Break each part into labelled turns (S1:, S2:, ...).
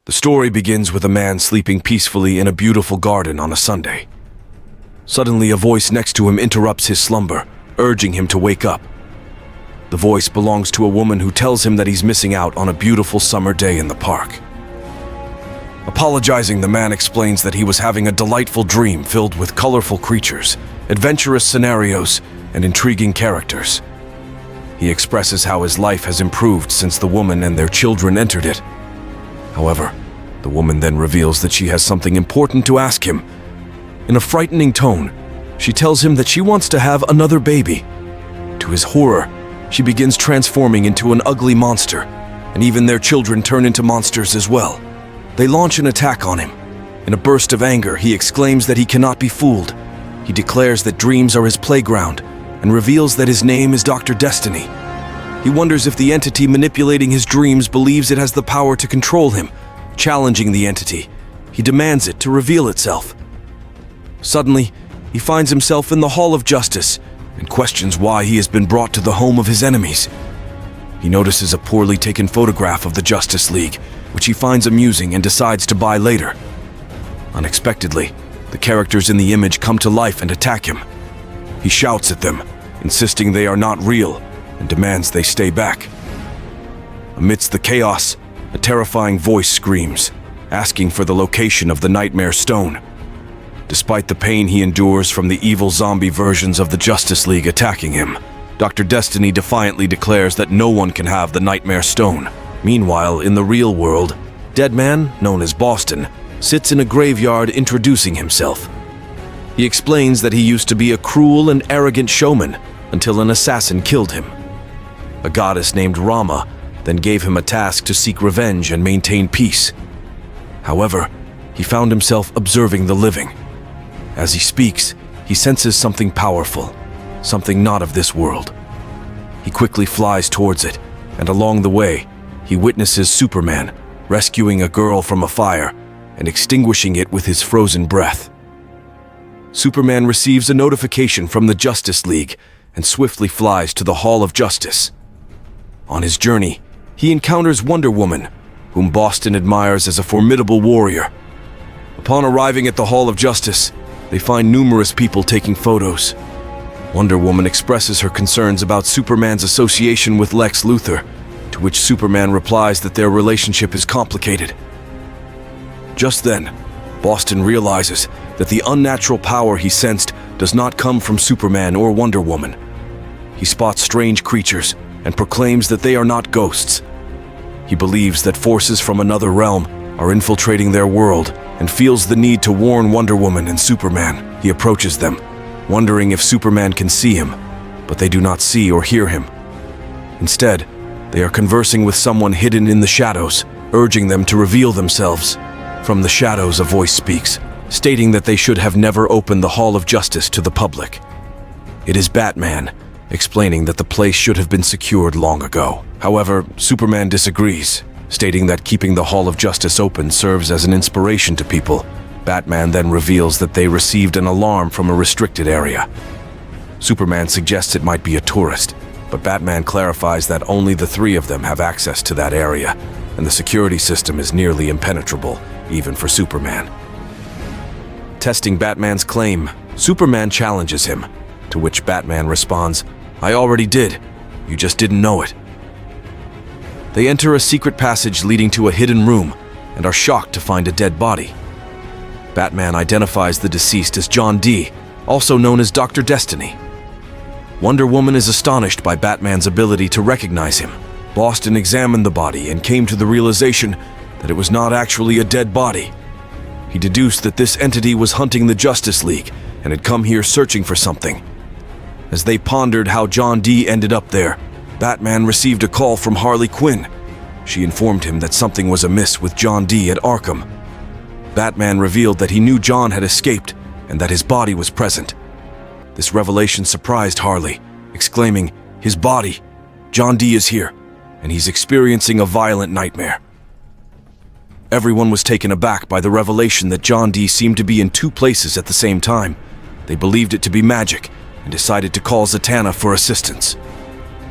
S1: The story begins with a man sleeping peacefully in a beautiful garden on a Sunday. Suddenly, a voice next to him interrupts his slumber, urging him to wake up. The voice belongs to a woman who tells him that he's missing out on a beautiful summer day in the park. Apologizing, the man explains that he was having a delightful dream filled with colorful creatures, adventurous scenarios, and intriguing characters. He expresses how his life has improved since the woman and their children entered it. However, the woman then reveals that she has something important to ask him. In a frightening tone, she tells him that she wants to have another baby. To his horror, she begins transforming into an ugly monster, and even their children turn into monsters as well. They launch an attack on him. In a burst of anger, he exclaims that he cannot be fooled. He declares that dreams are his playground and reveals that his name is Dr. Destiny. He wonders if the entity manipulating his dreams believes it has the power to control him. Challenging the entity, he demands it to reveal itself. Suddenly, he finds himself in the Hall of Justice and questions why he has been brought to the home of his enemies. He notices a poorly taken photograph of the Justice League, which he finds amusing and decides to buy later. Unexpectedly, the characters in the image come to life and attack him. He shouts at them, insisting they are not real, and demands they stay back. Amidst the chaos, a terrifying voice screams, asking for the location of the Nightmare Stone. Despite the pain he endures from the evil zombie versions of the Justice League attacking him, Dr. Destiny defiantly declares that no one can have the Nightmare Stone. Meanwhile, in the real world, Deadman, known as Boston, sits in a graveyard introducing himself. He explains that he used to be a cruel and arrogant showman until an assassin killed him. A goddess named Rama then gave him a task to seek revenge and maintain peace. However, he found himself observing the living. As he speaks, he senses something powerful, something not of this world. He quickly flies towards it, and along the way, he witnesses Superman rescuing a girl from a fire and extinguishing it with his frozen breath. Superman receives a notification from the Justice League and swiftly flies to the Hall of Justice. On his journey, he encounters Wonder Woman, whom Boston admires as a formidable warrior. Upon arriving at the Hall of Justice, they find numerous people taking photos. Wonder Woman expresses her concerns about Superman's association with Lex Luthor, to which Superman replies that their relationship is complicated. Just then, Boston realizes that the unnatural power he sensed does not come from Superman or Wonder Woman. He spots strange creatures and proclaims that they are not ghosts. He believes that forces from another realm are infiltrating their world and feels the need to warn Wonder Woman and Superman. He approaches them, wondering if Superman can see him, but they do not see or hear him. Instead, they are conversing with someone hidden in the shadows, urging them to reveal themselves. From the shadows, a voice speaks, stating that they should have never opened the Hall of Justice to the public. It is Batman, explaining that the place should have been secured long ago. However, Superman disagrees, stating that keeping the Hall of Justice open serves as an inspiration to people. Batman then reveals that they received an alarm from a restricted area. Superman suggests it might be a tourist, but Batman clarifies that only the three of them have access to that area, and the security system is nearly impenetrable, even for Superman. Testing Batman's claim, Superman challenges him, to which Batman responds, "I already did, you just didn't know it." They enter a secret passage leading to a hidden room and are shocked to find a dead body. Batman identifies the deceased as John Dee, also known as Dr. Destiny. Wonder Woman is astonished by Batman's ability to recognize him. Boston examined the body and came to the realization that it was not actually a dead body. He deduced that this entity was hunting the Justice League and had come here searching for something. As they pondered how John Dee ended up there, Batman received a call from Harley Quinn. She informed him that something was amiss with John Dee at Arkham. Batman revealed that he knew John had escaped and that his body was present. This revelation surprised Harley, exclaiming, "His body! John Dee is here, and he's experiencing a violent nightmare." Everyone was taken aback by the revelation that John Dee seemed to be in two places at the same time. They believed it to be magic and decided to call Zatanna for assistance.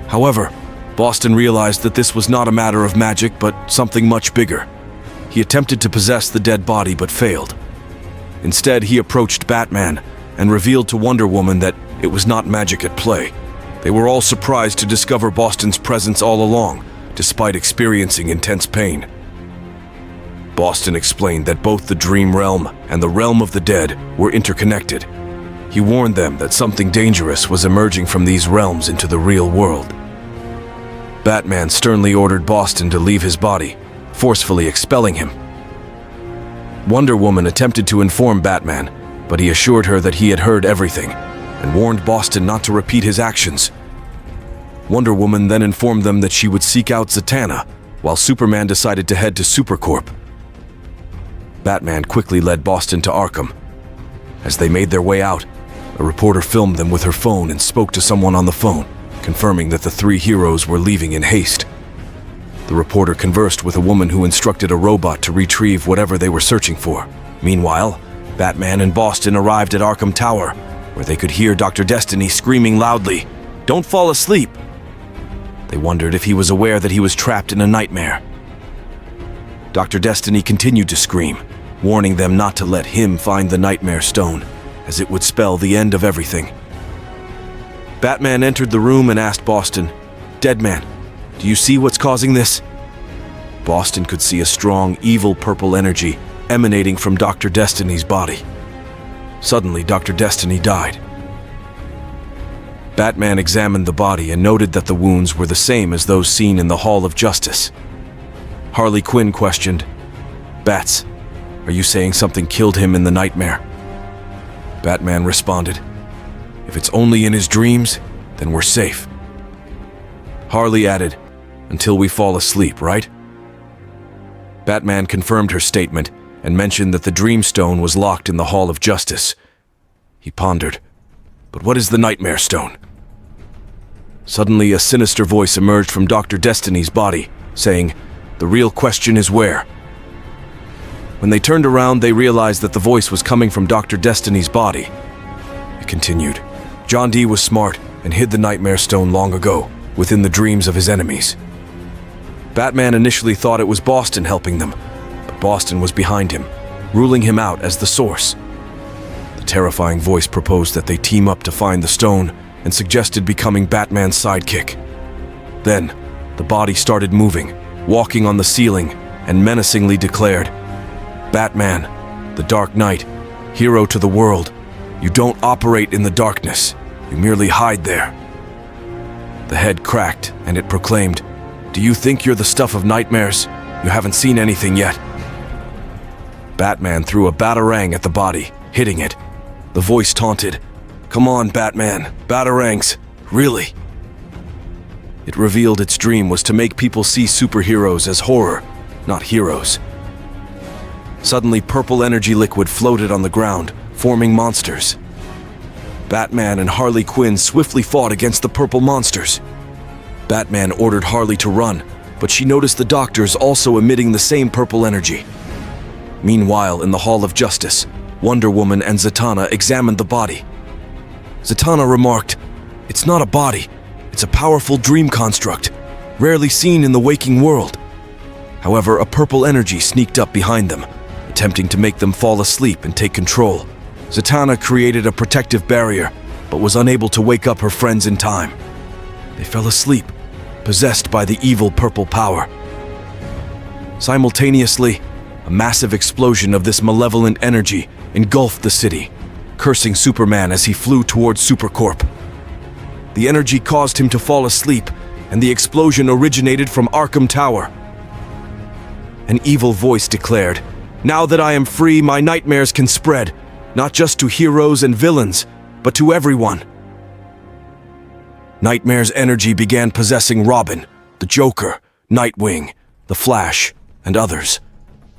S1: However, Boston realized that this was not a matter of magic, but something much bigger. He attempted to possess the dead body but failed. Instead, he approached Batman and revealed to Wonder Woman that it was not magic at play. They were all surprised to discover Boston's presence all along, despite experiencing intense pain. Boston explained that both the dream realm and the realm of the dead were interconnected. He warned them that something dangerous was emerging from these realms into the real world. Batman sternly ordered Boston to leave his body, forcefully expelling him. Wonder Woman attempted to inform Batman, but he assured her that he had heard everything and warned Boston not to repeat his actions. Wonder Woman then informed them that she would seek out Zatanna, while Superman decided to head to Supercorp. Batman quickly led Boston to Arkham. As they made their way out, a reporter filmed them with her phone and spoke to someone on the phone, confirming that the three heroes were leaving in haste. The reporter conversed with a woman who instructed a robot to retrieve whatever they were searching for. Meanwhile, Batman and Boston arrived at Arkham Tower, where they could hear Dr. Destiny screaming loudly, "Don't fall asleep!" They wondered if he was aware that he was trapped in a nightmare. Dr. Destiny continued to scream, warning them not to let him find the Nightmare Stone, as it would spell the end of everything. Batman entered the room and asked Boston, "Deadman, do you see what's causing this?" Boston could see a strong, evil purple energy emanating from Dr. Destiny's body. Suddenly, Dr. Destiny died. Batman examined the body and noted that the wounds were the same as those seen in the Hall of Justice. Harley Quinn questioned, "Bats, are you saying something killed him in the nightmare?" Batman responded, "If it's only in his dreams, then we're safe." Harley added, "Until we fall asleep, right?" Batman confirmed her statement and mentioned that the Dreamstone was locked in the Hall of Justice. He pondered, "But what is the Nightmare Stone?" Suddenly, a sinister voice emerged from Dr. Destiny's body, saying, "The real question is where?" When they turned around, they realized that the voice was coming from Dr. Destiny's body. It continued, "John Dee was smart and hid the Nightmare Stone long ago, within the dreams of his enemies." Batman initially thought it was Boston helping them, but Boston was behind him, ruling him out as the source. The terrifying voice proposed that they team up to find the stone and suggested becoming Batman's sidekick. Then, the body started moving, walking on the ceiling, and menacingly declared, "Batman, the Dark Knight, hero to the world, you don't operate in the darkness, you merely hide there." The head cracked, and it proclaimed, "Do you think you're the stuff of nightmares? You haven't seen anything yet." Batman threw a batarang at the body, hitting it. The voice taunted, "Come on, Batman, batarangs, really?" It revealed its dream was to make people see superheroes as horror, not heroes. Suddenly, purple energy liquid floated on the ground, forming monsters. Batman and Harley Quinn swiftly fought against the purple monsters. Batman ordered Harley to run, but she noticed the doctors also emitting the same purple energy. Meanwhile, in the Hall of Justice, Wonder Woman and Zatanna examined the body. Zatanna remarked, "It's not a body, it's a powerful dream construct, rarely seen in the waking world." However, a purple energy sneaked up behind them, attempting to make them fall asleep and take control. Zatanna created a protective barrier, but was unable to wake up her friends in time. They fell asleep, possessed by the evil purple power. Simultaneously, a massive explosion of this malevolent energy engulfed the city, cursing Superman as he flew towards Supercorp. The energy caused him to fall asleep, and the explosion originated from Arkham Tower. An evil voice declared, "Now that I am free, my nightmares can spread, not just to heroes and villains, but to everyone." Nightmare's energy began possessing Robin, the Joker, Nightwing, the Flash, and others.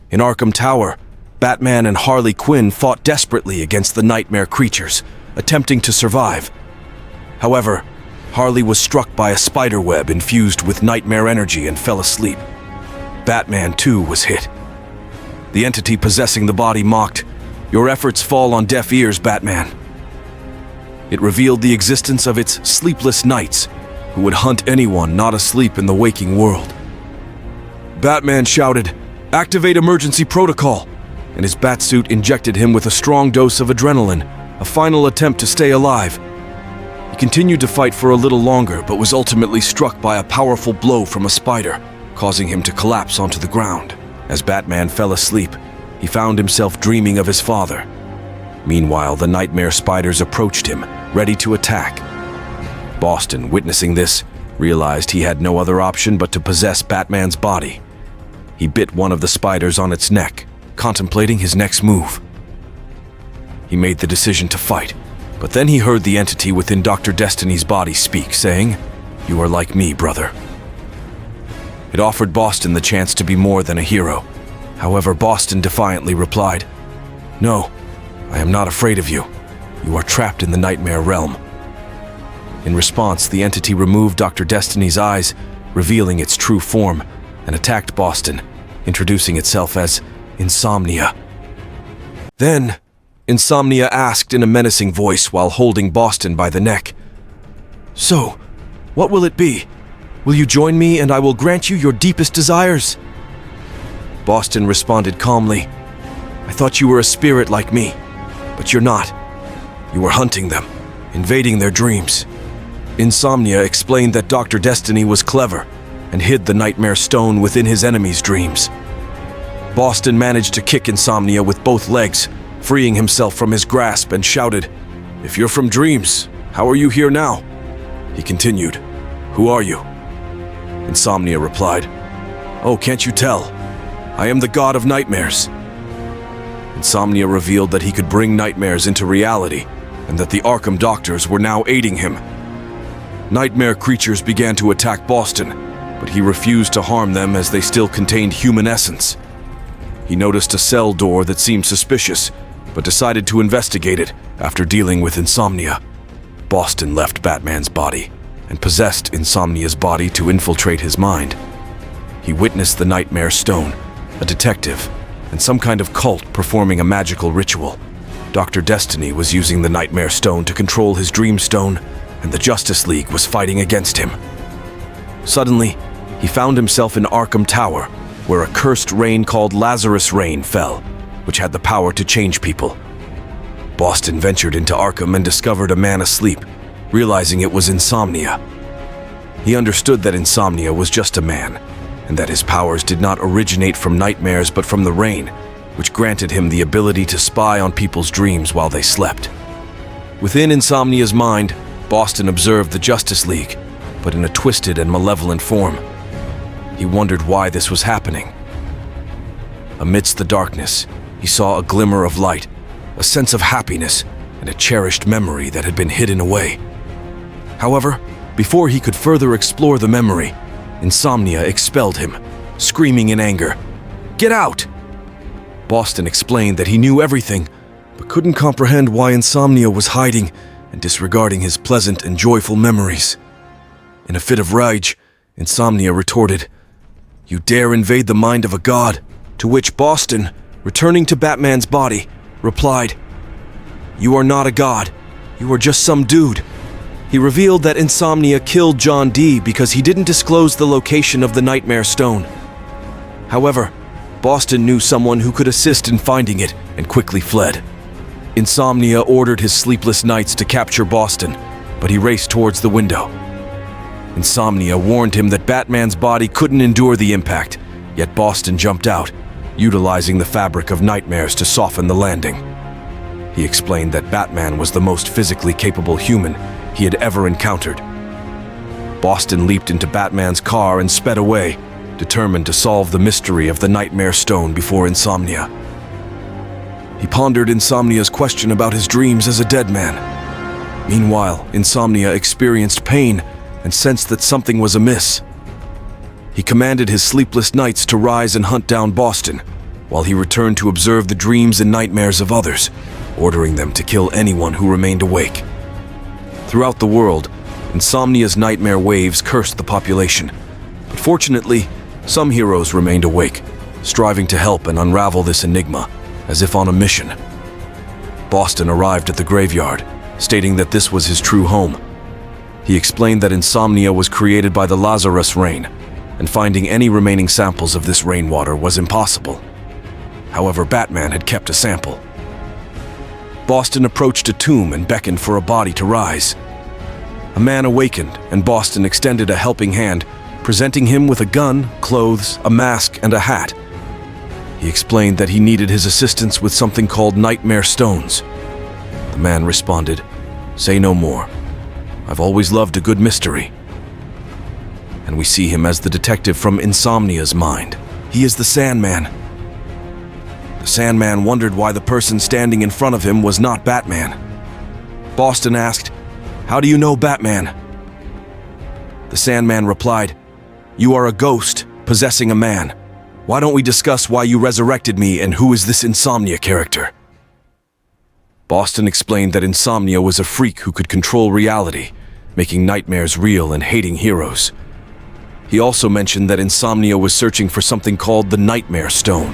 S1: In Arkham Tower, Batman and Harley Quinn fought desperately against the nightmare creatures, attempting to survive. However, Harley was struck by a spider web infused with nightmare energy and fell asleep. Batman, too, was hit. The entity possessing the body mocked, "Your efforts fall on deaf ears, Batman." It revealed the existence of its sleepless knights, who would hunt anyone not asleep in the waking world. Batman shouted, Activate emergency protocol! And his batsuit injected him with a strong dose of adrenaline, a final attempt to stay alive. He continued to fight for a little longer, but was ultimately struck by a powerful blow from a spider, causing him to collapse onto the ground. As Batman fell asleep, he found himself dreaming of his father. Meanwhile, the nightmare spiders approached him, ready to attack. Boston, witnessing this, realized he had no other option but to possess Batman's body. He bit one of the spiders on its neck, contemplating his next move. He made the decision to fight, but then he heard the entity within Dr. Destiny's body speak, saying, "You are like me, brother." It offered Boston the chance to be more than a hero. However, Boston defiantly replied, "No, I am not afraid of you. You are trapped in the nightmare realm." In response, the entity removed Dr. Destiny's eyes, revealing its true form, and attacked Boston, introducing itself as Insomnia. Then, Insomnia asked in a menacing voice while holding Boston by the neck, "So, what will it be? Will you join me and I will grant you your deepest desires?" Boston responded calmly, "I thought you were a spirit like me, but you're not. You were hunting them, invading their dreams." Insomnia explained that Dr. Destiny was clever and hid the nightmare stone within his enemy's dreams. Boston managed to kick Insomnia with both legs, freeing himself from his grasp, and shouted, "If you're from dreams, how are you here now?" He continued, "Who are you?" Insomnia replied, "Oh, can't you tell? I am the god of nightmares." Insomnia revealed that he could bring nightmares into reality, and that the Arkham doctors were now aiding him. Nightmare creatures began to attack Boston, but he refused to harm them as they still contained human essence. He noticed a cell door that seemed suspicious, but decided to investigate it after dealing with Insomnia. Boston left Batman's body and possessed Insomnia's body to infiltrate his mind. He witnessed the Nightmare Stone, a detective, and some kind of cult performing a magical ritual. Dr. Destiny was using the Nightmare Stone to control his Dream Stone, and the Justice League was fighting against him. Suddenly, he found himself in Arkham Tower, where a cursed rain called Lazarus Rain fell, which had the power to change people. Boston ventured into Arkham and discovered a man asleep, realizing it was Insomnia. He understood that Insomnia was just a man, and that his powers did not originate from nightmares but from the rain, which granted him the ability to spy on people's dreams while they slept. Within Insomnia's mind, Boston observed the Justice League, but in a twisted and malevolent form. He wondered why this was happening. Amidst the darkness, he saw a glimmer of light, a sense of happiness, and a cherished memory that had been hidden away. However, before he could further explore the memory, Insomnia expelled him, screaming in anger, "Get out!" Boston explained that he knew everything, but couldn't comprehend why Insomnia was hiding and disregarding his pleasant and joyful memories. In a fit of rage, Insomnia retorted, "You dare invade the mind of a god?" To which Boston, returning to Batman's body, replied, "You are not a god. You are just some dude." He revealed that Insomnia killed John D. because he didn't disclose the location of the Nightmare Stone. However, Boston knew someone who could assist in finding it and quickly fled. Insomnia ordered his sleepless knights to capture Boston, but he raced towards the window. Insomnia warned him that Batman's body couldn't endure the impact, yet Boston jumped out, utilizing the fabric of nightmares to soften the landing. He explained that Batman was the most physically capable human he had ever encountered. Boston leaped into Batman's car and sped away, determined to solve the mystery of the Nightmare Stone before Insomnia. He pondered Insomnia's question about his dreams as a dead man. Meanwhile, Insomnia experienced pain and sensed that something was amiss. He commanded his sleepless nights to rise and hunt down Boston, while he returned to observe the dreams and nightmares of others, ordering them to kill anyone who remained awake. Throughout the world, Insomnia's nightmare waves cursed the population, but fortunately, some heroes remained awake, striving to help and unravel this enigma, as if on a mission. Boston arrived at the graveyard, stating that this was his true home. He explained that Insomnia was created by the Lazarus Rain, and finding any remaining samples of this rainwater was impossible. However, Batman had kept a sample. Boston approached a tomb and beckoned for a body to rise. A man awakened, and Boston extended a helping hand, presenting him with a gun, clothes, a mask, and a hat. He explained that he needed his assistance with something called nightmare stones. The man responded, "Say no more. I've always loved a good mystery." And we see him as the detective from Insomnia's mind. He is the Sandman. The Sandman wondered why the person standing in front of him was not Batman. Boston asked, "How do you know Batman?" The Sandman replied, "You are a ghost possessing a man. Why don't we discuss why you resurrected me and who is this Insomnia character?" Boston explained that Insomnia was a freak who could control reality, making nightmares real and hating heroes. He also mentioned that Insomnia was searching for something called the Nightmare Stone.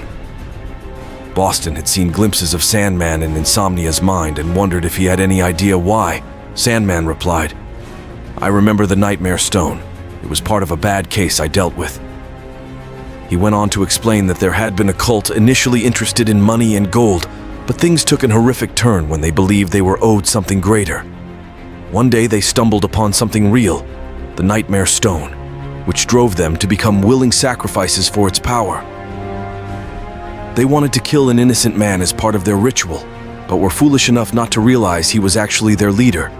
S1: Boston had seen glimpses of Sandman in Insomnia's mind and wondered if he had any idea why. Sandman replied, "I remember the Nightmare Stone. It was part of a bad case I dealt with." He went on to explain that there had been a cult initially interested in money and gold, but things took an horrific turn when they believed they were owed something greater. One day they stumbled upon something real, the Nightmare Stone, which drove them to become willing sacrifices for its power. They wanted to kill an innocent man as part of their ritual, but were foolish enough not to realize he was actually their leader.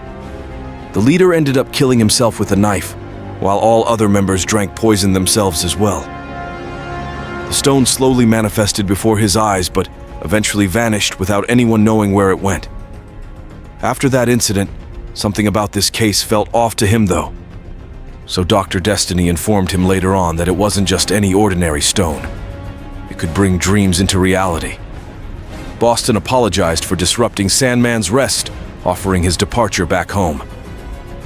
S1: The leader ended up killing himself with a knife, while all other members drank poison themselves as well. The stone slowly manifested before his eyes, but eventually vanished without anyone knowing where it went. After that incident, something about this case felt off to him though. So Dr. Destiny informed him later on that it wasn't just any ordinary stone. It could bring dreams into reality. Boston apologized for disrupting Sandman's rest, offering his departure back home.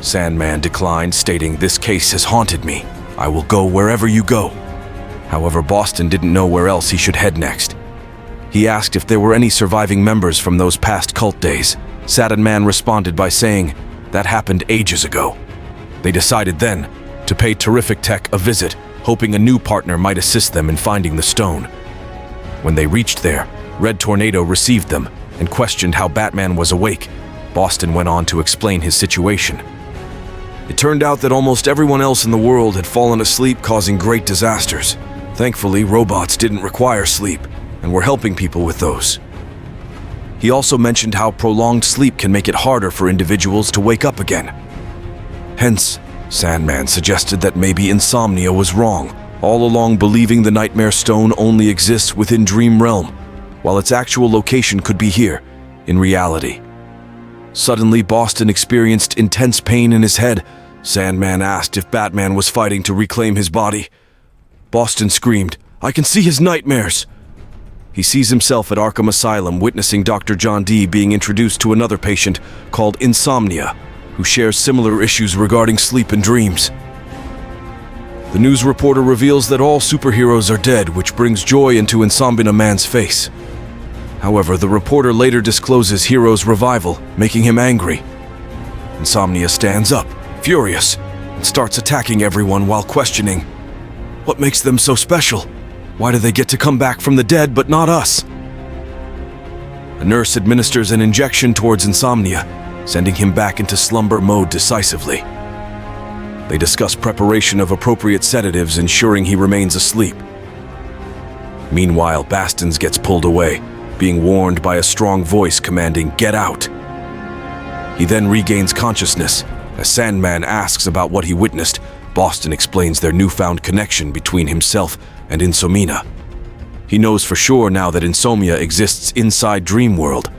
S1: Sandman declined, stating, "This case has haunted me. I will go wherever you go." However, Boston didn't know where else he should head next. He asked if there were any surviving members from those past cult days. Sandman responded by saying, "That happened ages ago." They decided then to pay Terrific Tech a visit, hoping a new partner might assist them in finding the stone. When they reached there, Red Tornado received them and questioned how Batman was awake. Boston went on to explain his situation. It turned out that almost everyone else in the world had fallen asleep, causing great disasters. Thankfully, robots didn't require sleep and were helping people with those. He also mentioned how prolonged sleep can make it harder for individuals to wake up again. Hence, Sandman suggested that maybe Insomnia was wrong, all along believing the Nightmare Stone only exists within Dream Realm, while its actual location could be here, in reality. Suddenly, Boston experienced intense pain in his head. Sandman asked if Batman was fighting to reclaim his body. Boston screamed, "I can see his nightmares!" He sees himself at Arkham Asylum witnessing Dr. John D. being introduced to another patient called Insomnia, who shares similar issues regarding sleep and dreams. The news reporter reveals that all superheroes are dead, which brings joy into Insomnia Man's face. However, the reporter later discloses Hero's revival, making him angry. Insomnia stands up, furious, and starts attacking everyone while questioning, "What makes them so special? Why do they get to come back from the dead but not us?" A nurse administers an injection towards Insomnia, sending him back into slumber mode decisively. They discuss preparation of appropriate sedatives, ensuring he remains asleep. Meanwhile, Bastons gets pulled away, being warned by a strong voice commanding, "Get out!" He then regains consciousness. As Sandman asks about what he witnessed, Boston explains their newfound connection between himself and Insomnia. He knows for sure now that Insomnia exists inside Dream World.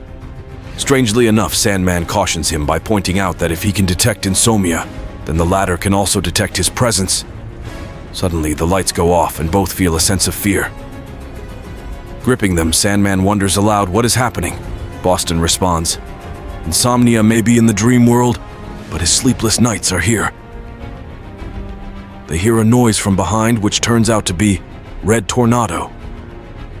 S1: Strangely enough, Sandman cautions him by pointing out that if he can detect Insomnia, then the latter can also detect his presence. Suddenly, the lights go off and both feel a sense of fear. Gripping them, Sandman wonders aloud what is happening. Boston responds, "Insomnia may be in the dream world, but his sleepless nights are here." They hear a noise from behind, which turns out to be Red Tornado.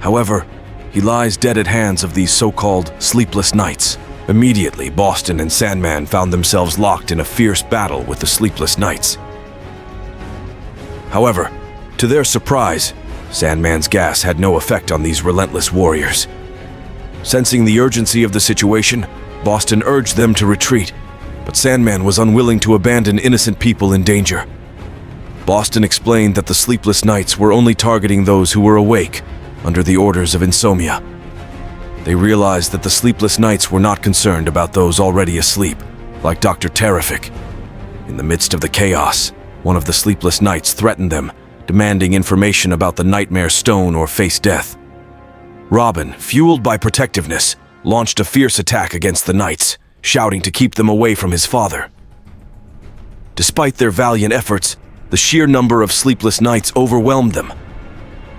S1: However, he lies dead at hands of these so-called sleepless nights. Immediately, Boston and Sandman found themselves locked in a fierce battle with the sleepless nights. However, To their surprise, Sandman's gas had no effect on these relentless warriors. Sensing the urgency of the situation, Boston urged them to retreat, but Sandman was unwilling to abandon innocent people in danger. Boston explained that the sleepless nights were only targeting those who were awake under the orders of Insomnia. They realized that the sleepless nights were not concerned about those already asleep, like Dr. Terrific. In the midst of the chaos, one of the sleepless nights threatened them, demanding information about the Nightmare Stone or face death. Robin, fueled by protectiveness, launched a fierce attack against the knights, shouting to keep them away from his father. Despite their valiant efforts, the sheer number of sleepless nights overwhelmed them.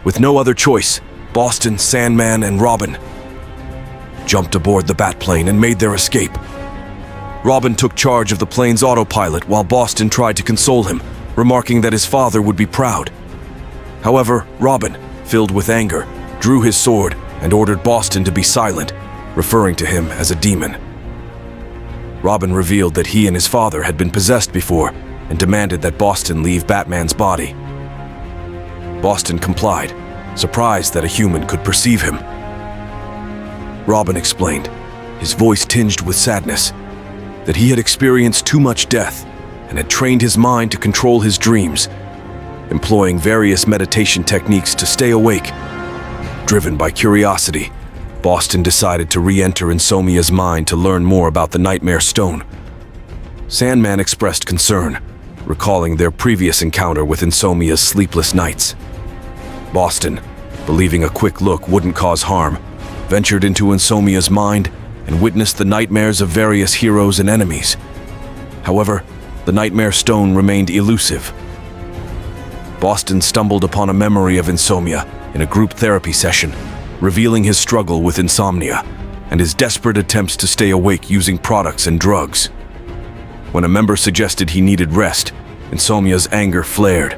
S1: With no other choice, Boston, Sandman, and Robin jumped aboard the Batplane and made their escape. Robin took charge of the plane's autopilot while Boston tried to console him, remarking that his father would be proud. However, Robin, filled with anger, drew his sword and ordered Boston to be silent, referring to him as a demon. Robin revealed that he and his father had been possessed before and demanded that Boston leave Batman's body. Boston complied, surprised that a human could perceive him. Robin explained, his voice tinged with sadness, that he had experienced too much death and had trained his mind to control his dreams, employing various meditation techniques to stay awake. Driven by curiosity, Boston decided to re-enter Insomnia's mind to learn more about the Nightmare Stone. Sandman expressed concern, recalling their previous encounter with Insomnia's sleepless nights. Boston, believing a quick look wouldn't cause harm, ventured into Insomnia's mind and witnessed the nightmares of various heroes and enemies. However, the Nightmare Stone remained elusive. Boston stumbled upon a memory of Insomnia in a group therapy session, revealing his struggle with insomnia and his desperate attempts to stay awake using products and drugs. When a member suggested he needed rest, Insomnia's anger flared,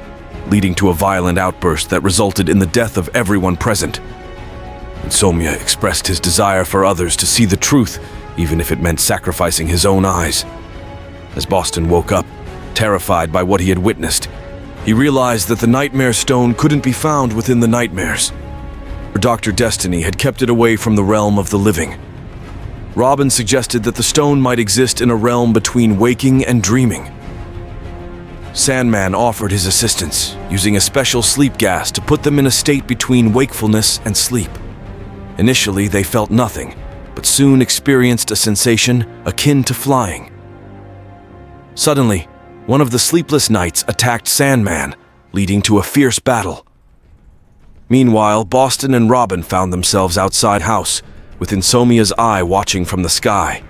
S1: leading to a violent outburst that resulted in the death of everyone present. Insomnia expressed his desire for others to see the truth, even if it meant sacrificing his own eyes. As Boston woke up, terrified by what he had witnessed, he realized that the Nightmare Stone couldn't be found within the nightmares. Dr. Destiny had kept it away from the realm of the living. Robin suggested that the stone might exist in a realm between waking and dreaming. Sandman offered his assistance, using a special sleep gas to put them in a state between wakefulness and sleep. Initially, they felt nothing, but soon experienced a sensation akin to flying. Suddenly, one of the sleepless knights attacked Sandman, leading to a fierce battle. Meanwhile, Boston and Robin found themselves outside house, with Insomnia's eye watching from the sky.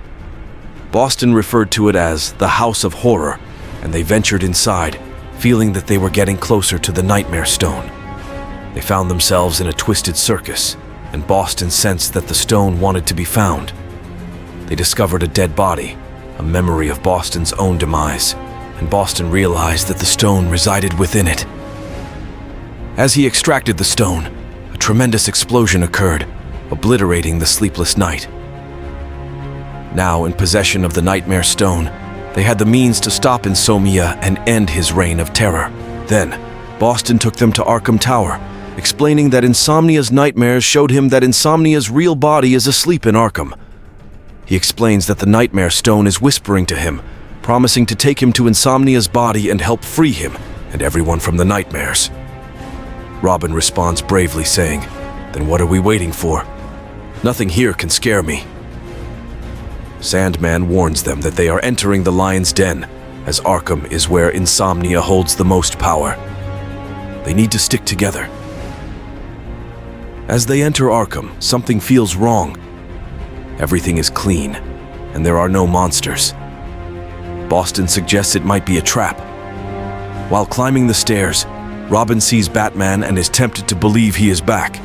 S1: Boston referred to it as the House of Horror, and they ventured inside, feeling that they were getting closer to the Nightmare Stone. They found themselves in a twisted circus, and Boston sensed that the stone wanted to be found. They discovered a dead body, a memory of Boston's own demise, and Boston realized that the stone resided within it. As he extracted the stone, a tremendous explosion occurred, obliterating the sleepless night. Now in possession of the Nightmare Stone, they had the means to stop Insomnia and end his reign of terror. Then, Boston took them to Arkham Tower, explaining that Insomnia's nightmares showed him that Insomnia's real body is asleep in Arkham. He explains that the Nightmare Stone is whispering to him, promising to take him to Insomnia's body and help free him and everyone from the nightmares. Robin responds bravely, saying, "Then what are we waiting for? Nothing here can scare me." Sandman warns them that they are entering the Lion's Den, as Arkham is where Insomnia holds the most power. They need to stick together. As they enter Arkham, something feels wrong. Everything is clean, and there are no monsters. Boston suggests it might be a trap. While climbing the stairs, Robin sees Batman and is tempted to believe he is back.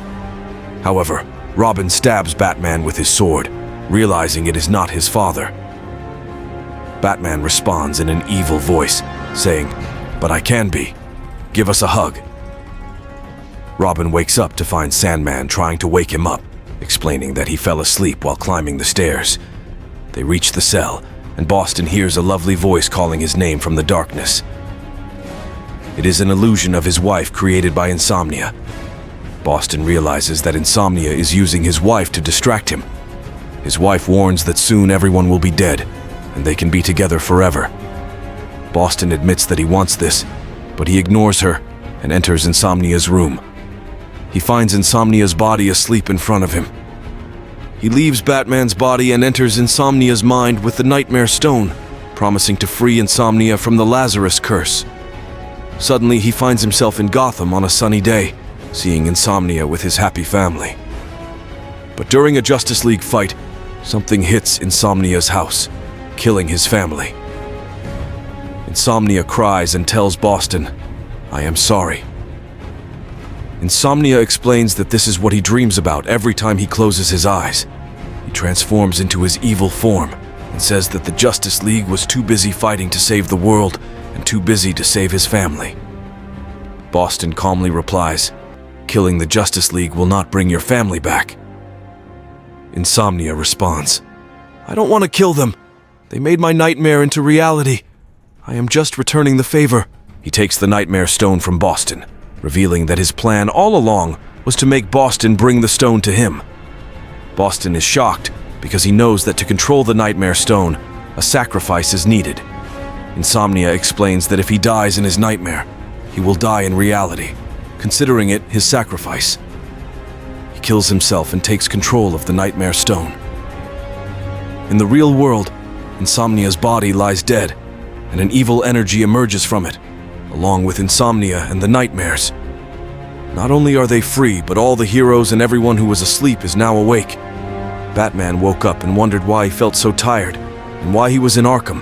S1: However, Robin stabs Batman with his sword, realizing it is not his father. Batman responds in an evil voice, saying, "But I can be. Give us a hug." Robin wakes up to find Sandman trying to wake him up, explaining that he fell asleep while climbing the stairs. They reach the cell, and Boston hears a lovely voice calling his name from the darkness. It is an illusion of his wife created by Insomnia. Boston realizes that Insomnia is using his wife to distract him. His wife warns that soon everyone will be dead, and they can be together forever. Boston admits that he wants this, but he ignores her and enters Insomnia's room. He finds Insomnia's body asleep in front of him. He leaves Batman's body and enters Insomnia's mind with the Nightmare Stone, promising to free Insomnia from the Lazarus curse. Suddenly, he finds himself in Gotham on a sunny day, seeing Insomnia with his happy family. But during a Justice League fight, something hits Insomnia's house, killing his family. Insomnia cries and tells Boston, "I am sorry." Insomnia explains that this is what he dreams about every time he closes his eyes. He transforms into his evil form and says that the Justice League was too busy fighting to save the world and too busy to save his family. Boston calmly replies, "Killing the Justice League will not bring your family back." Insomnia responds, "I don't want to kill them. They made my nightmare into reality. I am just returning the favor." He takes the Nightmare Stone from Boston, revealing that his plan all along was to make Boston bring the stone to him. Boston is shocked because he knows that to control the Nightmare Stone, a sacrifice is needed. Insomnia explains that if he dies in his nightmare, he will die in reality, considering it his sacrifice. He kills himself and takes control of the Nightmare Stone. In the real world, Insomnia's body lies dead, and an evil energy emerges from it, along with Insomnia and the nightmares. Not only are they free, but all the heroes and everyone who was asleep is now awake. Batman woke up and wondered why he felt so tired and why he was in Arkham.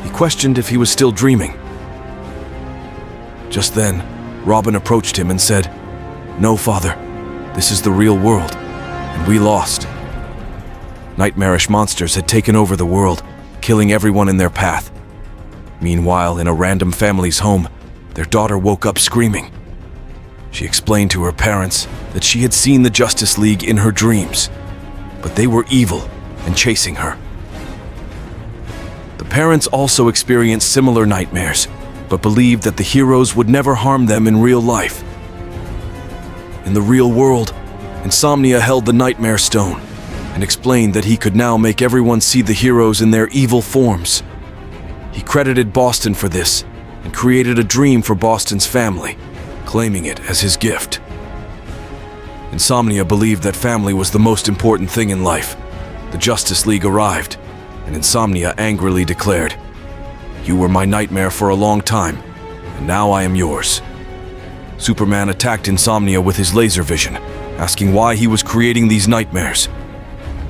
S1: He questioned if he was still dreaming. Just then, Robin approached him and said, "No, Father, this is the real world, and we lost." Nightmarish monsters had taken over the world, killing everyone in their path. Meanwhile, in a random family's home, their daughter woke up screaming. She explained to her parents that she had seen the Justice League in her dreams, but they were evil and chasing her. The parents also experienced similar nightmares, but believed that the heroes would never harm them in real life. In the real world, Insomnia held the Nightmare Stone and explained that he could now make everyone see the heroes in their evil forms. He credited Boston for this and created a dream for Boston's family, claiming it as his gift. Insomnia believed that family was the most important thing in life. The Justice League arrived, and Insomnia angrily declared, "You were my nightmare for a long time, and now I am yours." Superman attacked Insomnia with his laser vision, asking why he was creating these nightmares.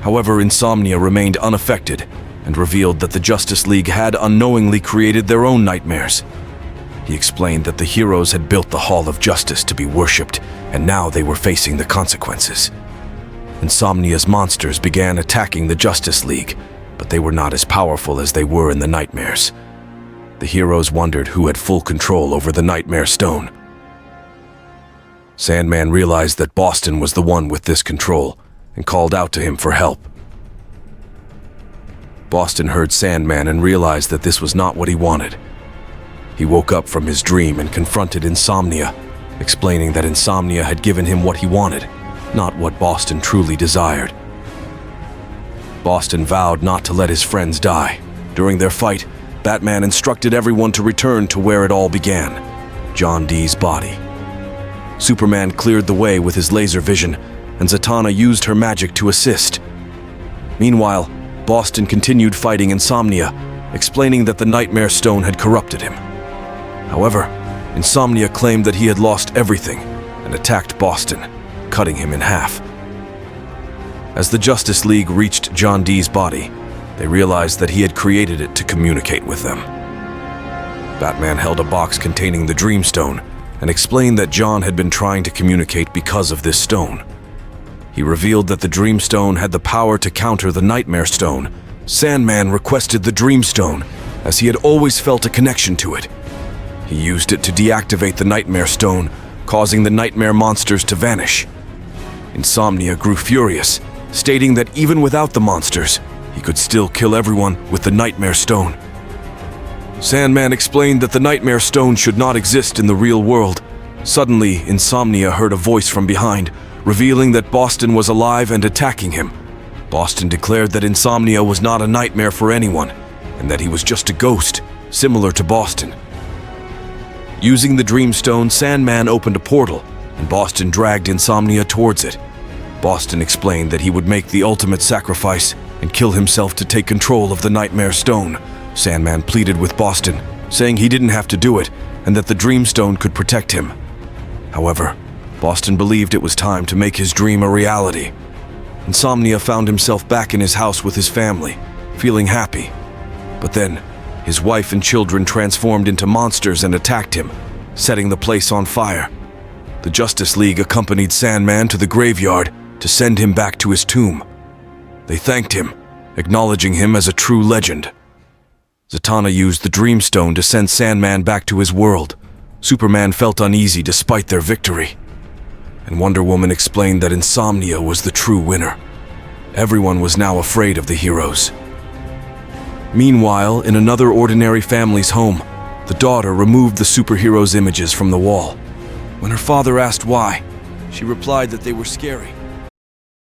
S1: However, Insomnia remained unaffected and revealed that the Justice League had unknowingly created their own nightmares. He explained that the heroes had built the Hall of Justice to be worshipped, and now they were facing the consequences. Insomnia's monsters began attacking the Justice League, but they were not as powerful as they were in the nightmares. The heroes wondered who had full control over the Nightmare Stone. Sandman realized that Boston was the one with this control and called out to him for help. Boston heard Sandman and realized that this was not what he wanted. He woke up from his dream and confronted Insomnia, explaining that Insomnia had given him what he wanted, not what Boston truly desired. Boston vowed not to let his friends die. During their fight, Batman instructed everyone to return to where it all began, John Dee's body. Superman cleared the way with his laser vision, and Zatanna used her magic to assist. Meanwhile, Boston continued fighting Insomnia, explaining that the Nightmare Stone had corrupted him. However, Insomnia claimed that he had lost everything and attacked Boston, cutting him in half. As the Justice League reached John Dee's body, they realized that he had created it to communicate with them. Batman held a box containing the Dreamstone and explained that John had been trying to communicate because of this stone. He revealed that the Dreamstone had the power to counter the Nightmare Stone. Sandman requested the Dreamstone, as he had always felt a connection to it. He used it to deactivate the Nightmare Stone, causing the nightmare monsters to vanish. Insomnia grew furious, stating that even without the monsters, he could still kill everyone with the Nightmare Stone. Sandman explained that the Nightmare Stone should not exist in the real world. Suddenly, Insomnia heard a voice from behind, revealing that Boston was alive and attacking him. Boston declared that Insomnia was not a nightmare for anyone, and that he was just a ghost, similar to Boston. Using the Dreamstone, Sandman opened a portal, and Boston dragged Insomnia towards it. Boston explained that he would make the ultimate sacrifice and kill himself to take control of the Nightmare Stone. Sandman pleaded with Boston, saying he didn't have to do it and that the Dreamstone could protect him. However, Boston believed it was time to make his dream a reality. Insomnia found himself back in his house with his family, feeling happy. But then, his wife and children transformed into monsters and attacked him, setting the place on fire. The Justice League accompanied Sandman to the graveyard to send him back to his tomb. They thanked him, acknowledging him as a true legend. Zatanna used the Dreamstone to send Sandman back to his world. Superman felt uneasy despite their victory. And Wonder Woman explained that Insomnia was the true winner. Everyone was now afraid of the heroes. Meanwhile, in another ordinary family's home, the daughter removed the superheroes' images from the wall. When her father asked why, she replied that they were scary.